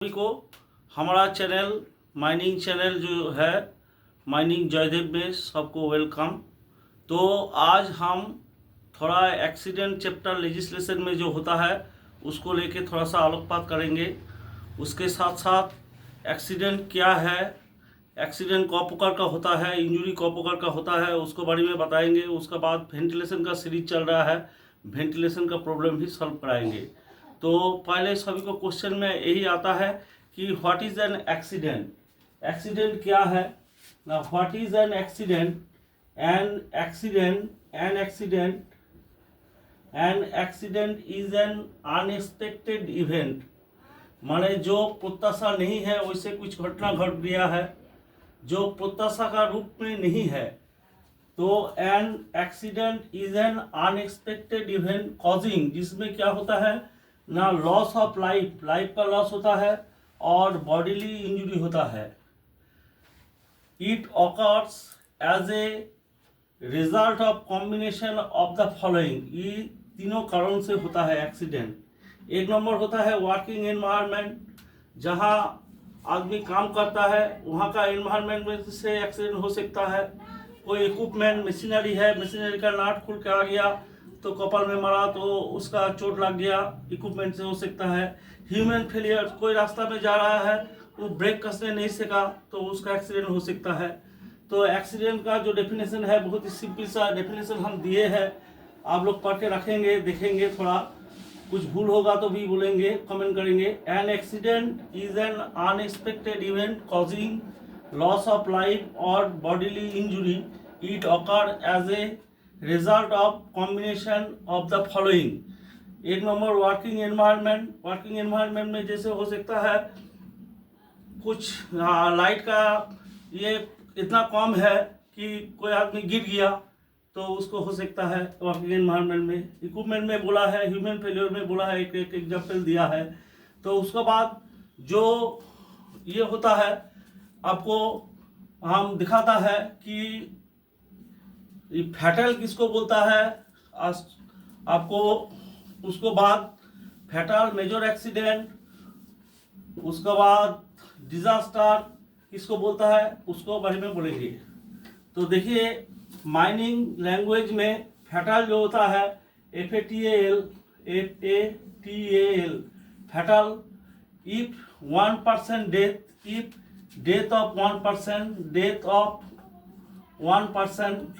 सभी को हमारा चैनल माइनिंग चैनल जो है माइनिंग जयदेव में सबको वेलकम। तो आज हम थोड़ा एक्सीडेंट चैप्टर लेजिस्लेशन में जो होता है उसको लेके थोड़ा सा आलोकपात करेंगे। उसके साथ साथ एक्सीडेंट क्या है, एक्सीडेंट कौ प्रकार का होता है, इंजरी कौ प्रकार का होता है, उसके बारे में बताएंगे। उसके बाद वेंटिलेशन का सीरीज चल रहा है, वेंटिलेशन का प्रॉब्लम भी सॉल्व कराएंगे। तो पहले सभी को क्वेश्चन में यही आता है कि what is an accident. Accident क्या है ना, what is an accident. N accident is an unexpected event, माने जो प्रत्याशा नहीं है वैसे कुछ घटना घट गया है जो प्रत्याशा का रूप में नहीं है। तो an accident is an unexpected event causing, जिसमें क्या होता है ना, लॉस ऑफ लाइफ, लाइफ का लॉस होता है और बॉडीली इंजरी होता है। It occurs as a result of combination of the following, ये तीनों कारण से होता है एक्सीडेंट। एक नंबर होता है वर्किंग एनवायरनमेंट, जहाँ आदमी काम करता है वहाँ का एनवायरनमेंट में से एक्सीडेंट हो सकता है। कोई इक्विपमेंट मशीनरी है, मशीनरी का नाट खुल के आ गया तो कपाल में मारा तो उसका चोट लग गया, इक्विपमेंट से हो सकता है। ह्यूमन फेलियर, कोई रास्ता में जा रहा है वो ब्रेक कसने नहीं सका तो उसका एक्सीडेंट हो सकता है। तो एक्सीडेंट का जो डेफिनेशन है बहुत ही सिंपल सा डेफिनेशन हम दिए हैं, आप लोग पढ़ के रखेंगे, देखेंगे। थोड़ा कुछ भूल होगा तो भी बोलेंगे, कमेंट करेंगे। An accident is an unexpected event causing loss of life और bodily injury. It occur as a result of combination of the following. एक number working environment, working environment में जैसे हो सकता है कुछ लाइट का ये इतना कम है कि कोई आदमी गिर गया तो उसको हो सकता है वर्किंग एनवायरनमेंट में। इक्विपमेंट में बोला है, ह्यूमन फेलियर में बोला है, एक एग्जाम्पल दिया है। तो उसके बाद जो ये होता है आपको हम दिखाता है कि फैटल किसको बोलता है आपको। उसको बाद फैटल मेजर एक्सीडेंट, उसके बाद डिजास्टर किसको बोलता है उसको बारे में बोलेंगे। तो देखिए माइनिंग लैंग्वेज में फैटल जो होता है FATAL, fatal. If 1% death, if death of 1%, death of 1%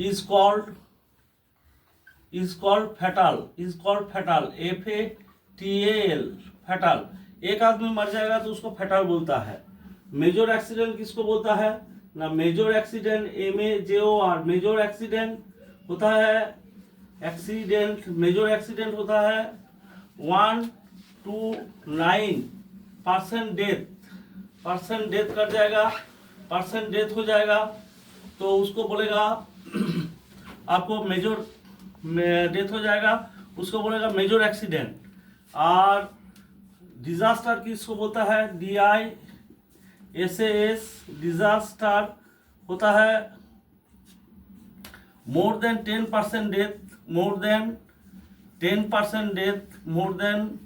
is called fatal, FATAL, fatal। एक आदमी मर जाएगा तो उसको फैटल बोलता है। मेजर एक्सीडेंट किसको बोलता है ना, major accident MAJOR, major accident होता है एक्सीडेंट, मेजर एक्सीडेंट होता है 1 to 9% डेथ, पर्सन डेथ कर जाएगा, पर्सन डेथ हो जाएगा तो उसको बोलेगा आपको मेजर डेथ हो जाएगा, उसको बोलेगा मेजर एक्सीडेंट। और डिजास्टर किसको बोलता है DISAS, डिजास्टर होता है more than 10% death, more than 10% death, more than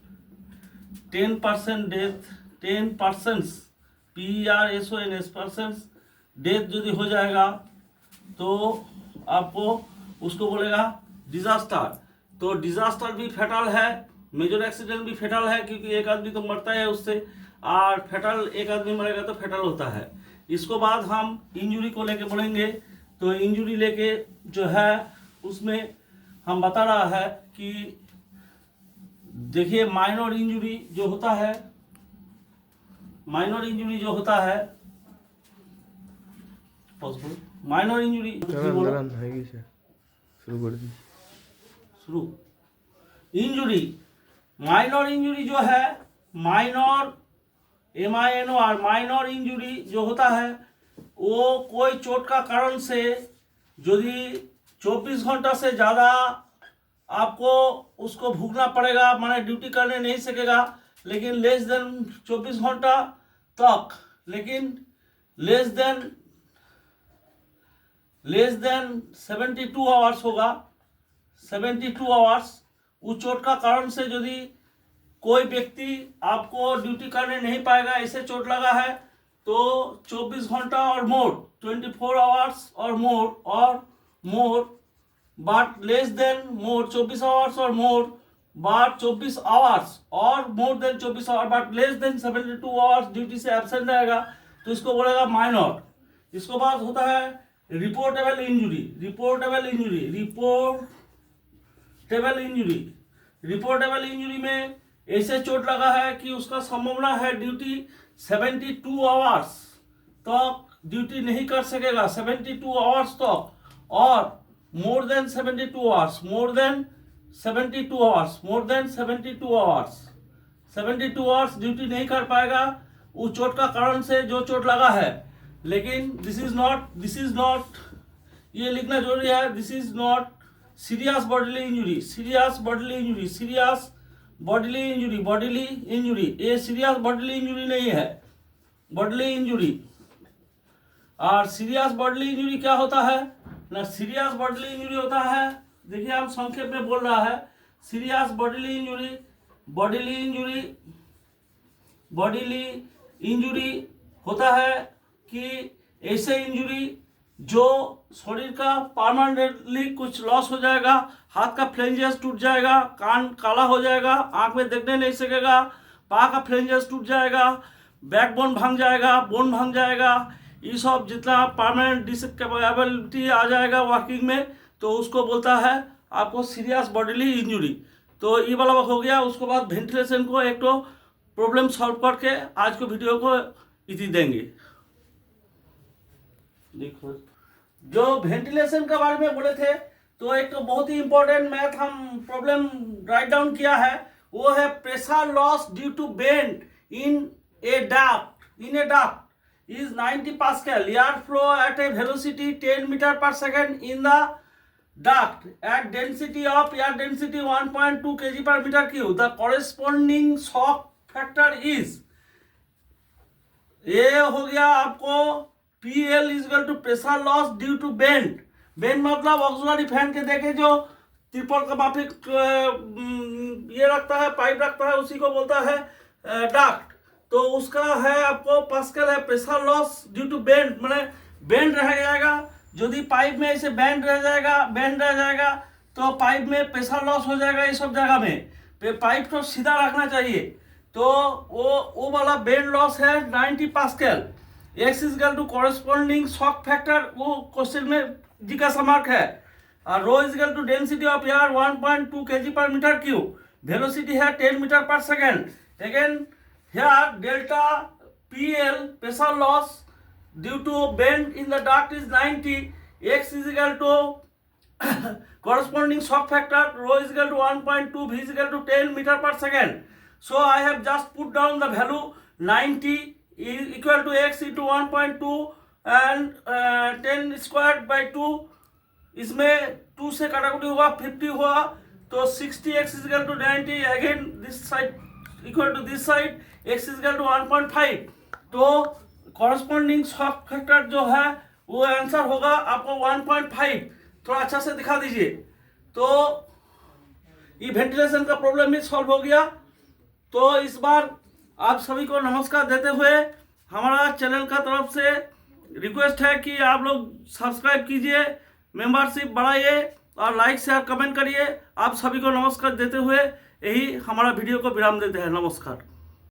10% death, 10% PERSONS persons death यदि हो जाएगा तो आपको उसको बोलेगा डिजास्टर। तो डिजास्टर भी फैटल है, मेजर एक्सीडेंट भी फैटल है, क्योंकि एक आदमी तो मरता है उससे, और फैटल एक आदमी मरेगा तो फैटल होता है। इसको बाद हम इंजुरी को लेके बोलेंगे। तो इंजुरी लेके जो है उसमें हम बता रहा है कि देखिए माइनर इंजुरी जो होता है, माइनर इंजुरी जो होता है, माइनर इंजुरी शुरू इंजुरी, माइनर इंजुरी जो है, माइनर MINOR, माइनर इंजुरी जो होता है वो कोई चोट का कारण से यदि 24 घंटा से ज़्यादा आपको उसको भुगतना पड़ेगा, माने ड्यूटी करने नहीं सकेगा, लेकिन लेस देन 24 घंटा तक, लेकिन लेस देन 72 आवर्स होगा, 72 आवर्स। उस चोट का कारण से यदि कोई व्यक्ति आपको ड्यूटी करने नहीं पाएगा, ऐसे चोट लगा है, तो 24 घंटा और मोर, 24 आवर्स और more but less than more 24 hours और मोर बट 24 आवर्स और more than 24 hour but less than 72 hours duty से एब्सेंट रहेगा, तो इसको बोलेगा माइनर। इसके बाद होता है रिपोर्टेबल इंजुरी। रिपोर्टेबल इंजुरी में ऐसे चोट लगा है कि उसका संभावना है ड्यूटी 72 आवर्स तक ड्यूटी नहीं कर सकेगा, 72 आवर्स तक, और more than 72 hours, more than 72 hours duty नहीं कर पाएगा उस चोट का कारण से जो चोट लगा है। लेकिन दिस इज नॉट ये लिखना जरूरी है, this is not serious bodily injury. ये सीरियस बॉडीली इंजुरी नहीं है, बॉडीली इंजुरी। और सीरियस बॉडीली इंजुरी क्या होता है ना, सीरियस बॉडीली इंजुरी होता है, देखिए हम संक्षेप में बोल रहा है, सीरियस बॉडीली इंजुरी होता है कि ऐसे इंजुरी जो शरीर का परमानेंटली कुछ लॉस हो जाएगा, हाथ का फ्लेंजेस टूट जाएगा, कान काला हो जाएगा, आंख में देखने नहीं सकेगा, पाँव का फ्लेंजेस टूट जाएगा, बैकबोन भांग जाएगा, बोन भांग जाएगा, ये सब जितना परमानेंट डिसकेपेबिलिटी आ जाएगा वर्किंग में, तो उसको बोलता है आपको सीरियस बॉडीली इंजुरी। तो ये वाला हो गया। उसके बाद वेंटिलेशन को एक तो प्रॉब्लम सॉल्व करके आज को वीडियो को इति देंगे। देखो जो वेंटिलेशन के बारे में बोले थे, तो एक तो बहुत ही इंपॉर्टेंट मैथ हम प्रॉब्लम राइट डाउन किया है, वो है pressure loss due to bend in a duct is 90 pascal. Air flow at a velocity 10 meter per second in the duct at density of air density 1.2 kg per meter cube. The corresponding shock factor is, ये हो गया आपको PL is equal to pressure loss due to bend. Bend मतलब auxiliary fan के देखे जो triple का माफिक ये रखता है, पाइप रखता है, उसी को बोलता है डक्ट। तो उसका है आपको पास्कल है pressure loss due to bend, मैंने बेंड रह जाएगा, यदि पाइप में ऐसे बेंड रह जाएगा तो पाइप में प्रेशर लॉस हो जाएगा। ये सब जगह में पाइप को सीधा रखना चाहिए, तो वो वाला बेंड लॉस है 90 pascal. X is equal to corresponding shock factor, वो क्वेश्चन में जी का समार्क है। और rho is equal to density of air 1.2 kg per meter cube, velocity है 10 metre per second. Again here delta PL pressure loss due to bend in the duct is 90, x is equal to corresponding shock factor, rho is equal to 1.2, v is equal to 10 meter per second. So I have just put down the value 90 is equal to x into 1.2 and 10 squared by 2, इसमें 2 से काटाकुटी हुआ 50 हुआ, तो 60x is equal to 90, again this side equal to this side, x is equal to 1.5। तो corresponding shock factor जो है वो answer होगा आपको 1.5। थोड़ा अच्छा से दिखा दीजिए। तो ये वेंटिलेशन का प्रॉब्लम भी सॉल्व हो गया। तो इस बार आप सभी को नमस्कार देते हुए हमारा चैनल का तरफ से रिक्वेस्ट है कि आप लोग सब्सक्राइब कीजिए, मेंबरशिप बढ़ाइए और लाइक शेयर कमेंट करिए। आप सभी को नमस्कार देते हुए यही हमारा वीडियो को विराम देते हैं। नमस्कार।